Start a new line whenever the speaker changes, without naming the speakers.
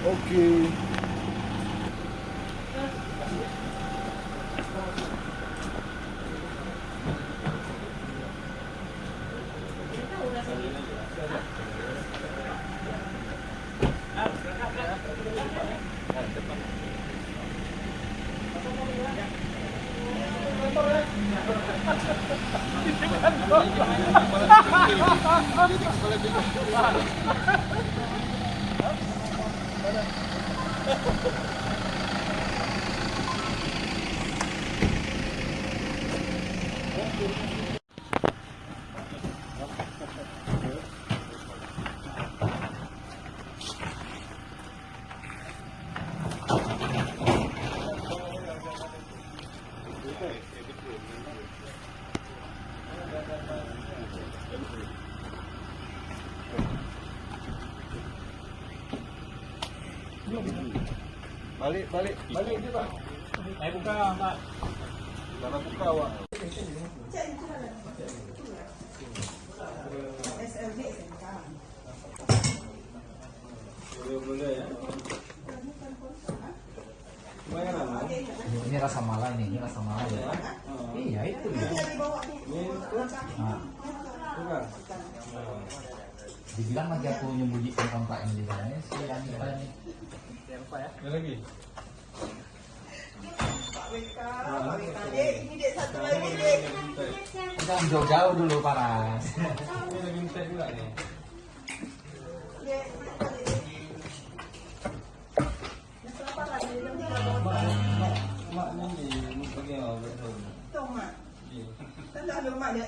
Oke. Balik dia Pak.
Saya buka, Pak.
Cara buka Pak. Boleh ya. Lumayan aman.
Ini rasa malah nih, ini rasa malah ya. Iya itu ya. Nah, dibilang lagi aku nyembunyikan kontrak yang di sana si Anita ini.
Ada lagi.
Ini dek satu lagi dek.
Jangan jauh-jauh dulu Paras.
Ini lagi minta juga nih. Mak ni pakai apa?
Tahu mak. Tak ada mak dia.